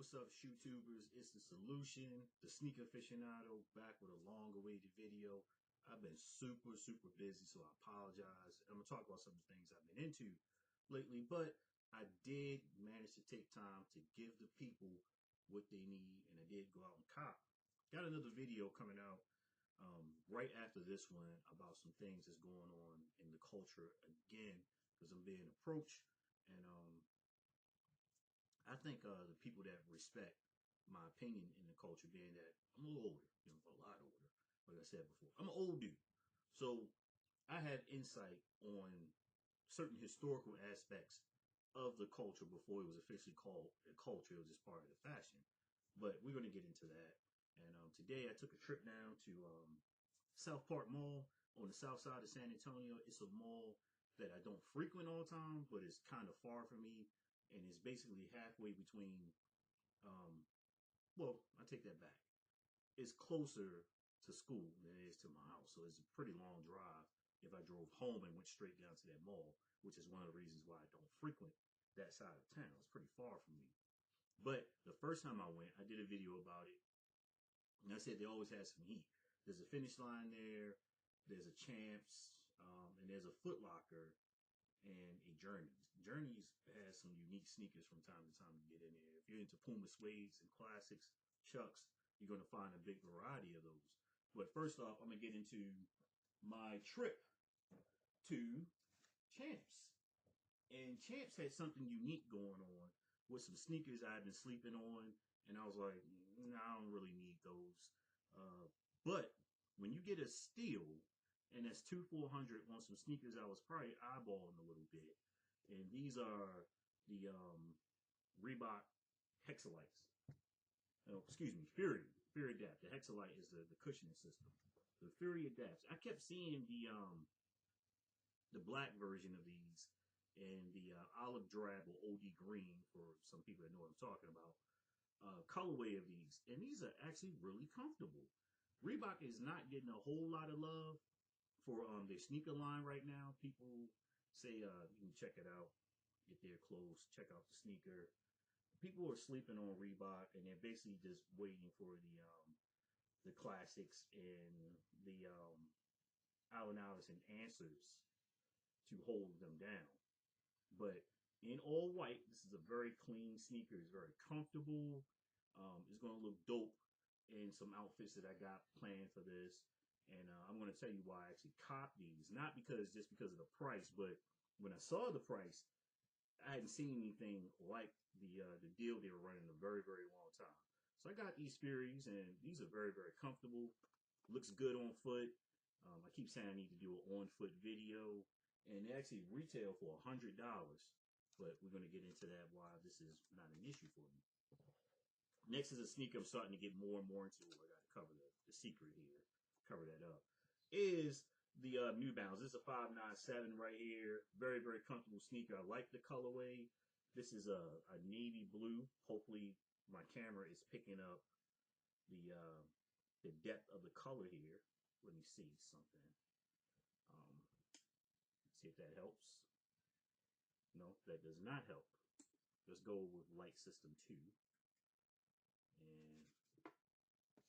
What's up, shoe tubers? It's the solution, the sneaker aficionado, back with a long awaited video. I've been super busy, so I apologize. I'm gonna talk about some of the things I've been into lately, but I did manage to take time to give the people what they need, and I did go out and cop. Got another video coming out right after this one about some things that's going on in the culture again, because I'm being approached, and I think the people that respect my opinion in the culture, being that I'm a little older, a lot older, like I said before. I'm an old dude. So I have insight on certain historical aspects of the culture before it was officially called a culture. It was just part of the fashion. But we're going to get into that. And today I took a trip down to Southpark Mall on the south side of San Antonio. It's a mall that I don't frequent all the time, but it's kind of far from me. And it's basically halfway between, well, I take that back. It's closer to school than it is to my house. So it's a pretty long drive if I drove home and went straight down to that mall, which is one of the reasons why I don't frequent that side of town. It's pretty far from me. But the first time I went, I did a video about it. And I said they always had some heat. There's a Finish Line there. There's a Champs. And there's a Footlocker and a Journeys. Journeys has some unique sneakers from time to time to get in there. If you're into Puma suedes and classics, Chucks, you're going to find a big variety of those. But first off, I'm going to get into my trip to Champs. And Champs had something unique going on with some sneakers I've been sleeping on. And I was like, nah, I don't really need those. But when you get a steal, and that's 2,400 on some sneakers I was probably eyeballing a little bit. And these are the Reebok Hexalites. Oh, excuse me, Fury Adapt. The Hexalite is the cushioning system. The Fury Adapts. I kept seeing the black version of these and the olive drab or OD green, for some people that know what I'm talking about, colorway of these. And these are actually really comfortable. Reebok is not getting a whole lot of love for their sneaker line right now. People say you can check it out, get their clothes, check out the sneaker. People are sleeping on Reebok, and they're basically just waiting for the classics and the Allen Iverson answers to hold them down. But in all white, this is a very clean sneaker. It's very comfortable. It's going to look dope in some outfits that I got planned for this. And I'm going to tell you why I actually copped these. Not just because of the price, but when I saw the price, I hadn't seen anything like the deal they were running in a very long time. So I got these Furies, and these are very comfortable. Looks good on foot. I keep saying I need to do an on-foot video, and they actually retail for $100. But we're going to get into that, why this is not an issue for me. Next is a sneaker I'm starting to get more and more into. I got to cover the secret here. Cover that up, is the New Balance. This is a 597 right here. Very comfortable sneaker. I like the colorway. This is a navy blue. Hopefully my camera is picking up the depth of the color here. Let me see something. See if that helps. No, that does not help. Let's go with Light System 2 and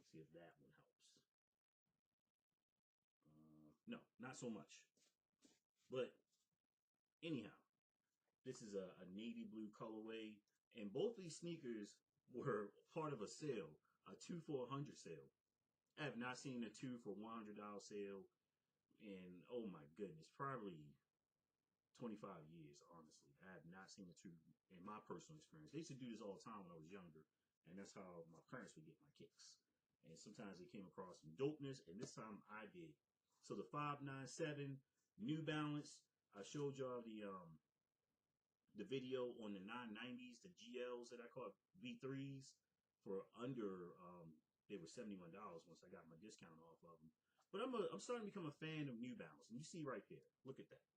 see if that one helps. No, not so much. But anyhow, this is a navy blue colorway, and both these sneakers were part of a sale, a 2 for $100 sale. I have not seen a 2 for $100 sale in, oh my goodness, probably 25 years, honestly. I have not seen a 2 in my personal experience. They used to do this all the time when I was younger, and that's how my parents would get my kicks. And sometimes they came across some dopeness, and this time I did. So the 597 New Balance, I showed y'all the video on the 990s, the GLs that I call V3s, for under they were $71 once I got my discount off of them. But I'm starting to become a fan of New Balance, and you see right there, look at that,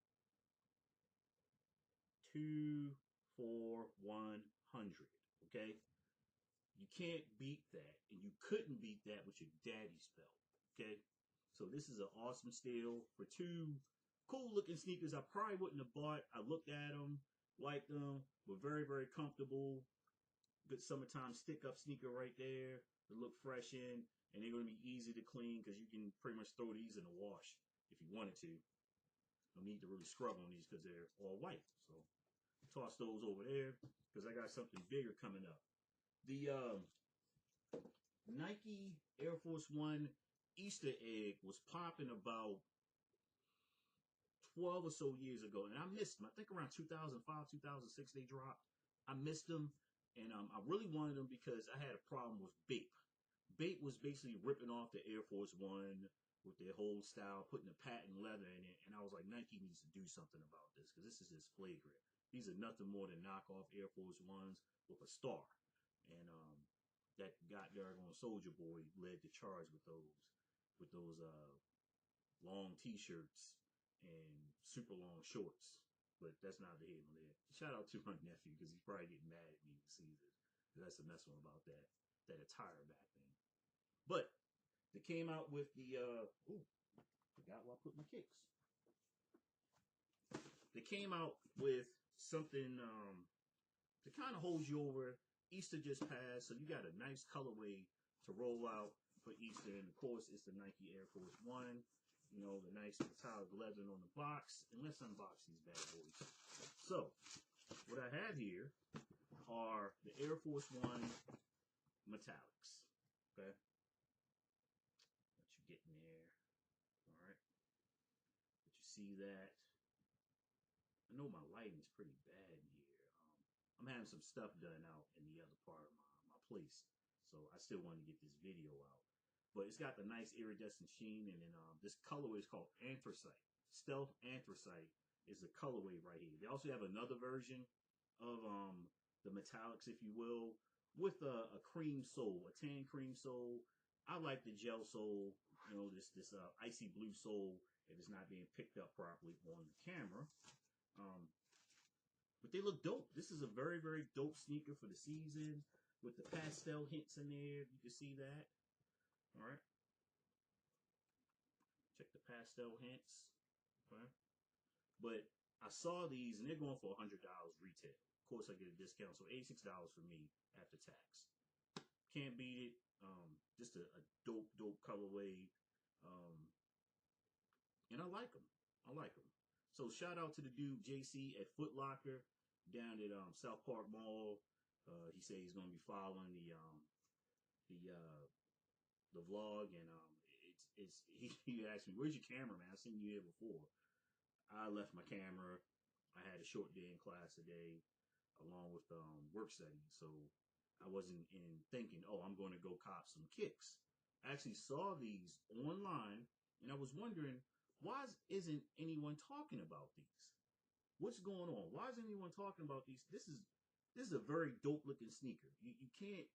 2 for $100. Okay, you can't beat that, and you couldn't beat that with your daddy's belt. Okay. So this is an awesome steal for 2 cool looking sneakers I probably wouldn't have bought. I looked at them, liked them, were very comfortable. good summertime stick-up sneaker right there to look fresh in, and they're going to be easy to clean because you can pretty much throw these in the wash if you wanted to. No need to really scrub on these because they're all white. So toss those over there because I got something bigger coming up. The Nike Air Force One Easter egg was popping about 12 or so years ago, and I missed them. I think around 2005, 2006 they dropped. I missed them, and I really wanted them because I had a problem with Bape. Bape was basically ripping off the Air Force One with their whole style, putting the patent leather in it, and I was like, Nike needs to do something about this because this is just flagrant. These are nothing more than knockoff Air Force Ones with a star, and that goddamn Soldier Boy led the charge with those long T-shirts and super long shorts. But that's not the head on there. Shout out to my nephew because he's probably getting mad at me when he sees it. That's a mess one about that attire back then. But they came out with the forgot where I put my kicks. They came out with something to kind of hold you over. Easter just passed, so you got a nice colorway to roll out for Easter. And of course, it's the Nike Air Force One. You know, the nice metallic leather on the box. And let's unbox these bad boys. So, what I have here are the Air Force One metallics. Okay? Let you get in there. Alright. Let you see that. I know my lighting is pretty bad in here. I'm having some stuff done out in the other part of my place. So I still want to get this video out. But it's got the nice iridescent sheen, and then this colorway is called Anthracite. Stealth Anthracite is the colorway right here. They also have another version of the metallics, if you will, with a cream sole, a tan cream sole. I like the gel sole, you know, this icy blue sole if it's not being picked up properly on the camera. But they look dope. This is a very, very dope sneaker for the season with the pastel hints in there. You can see that. All right. Check the pastel hints. Okay. But I saw these and they're going for $100 retail. Of course, I get a discount, so $86 for me after tax. Can't beat it. Just a dope colorway. And I like them. I like them. So shout out to the dude JC at Footlocker down at Southpark Mall. He said he's going to be following the vlog, and he asked me, "Where's your camera, man? I've seen you here before." I left my camera. I had a short day in class today, along with work study, so I wasn't in thinking, "Oh, I'm going to go cop some kicks." I actually saw these online, and I was wondering, why isn't anyone talking about these? What's going on? Why isn't anyone talking about these? This is a very dope looking sneaker. You can't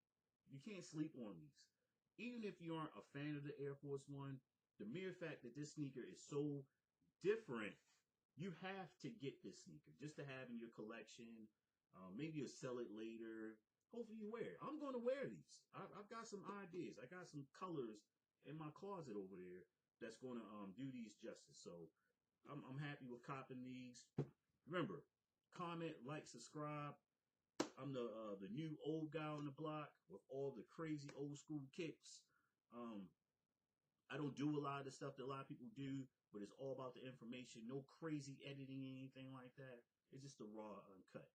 sleep on these. Even if you aren't a fan of the Air Force One, the mere fact that this sneaker is so different, you have to get this sneaker just to have in your collection. Maybe you'll sell it later. Hopefully you wear it. I'm going to wear these. I've got some ideas. I got some colors in my closet over there that's going to do these justice. So I'm happy with copping these. Remember, comment, like, subscribe. I'm the new old guy on the block with all the crazy old school kicks. I don't do a lot of the stuff that a lot of people do, but it's all about the information. No crazy editing, anything like that. It's just the raw, uncut.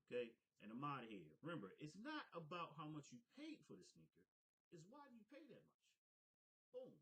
Okay? And I'm out of here. Remember, it's not about how much you paid for the sneaker. It's why do you pay that much. Boom.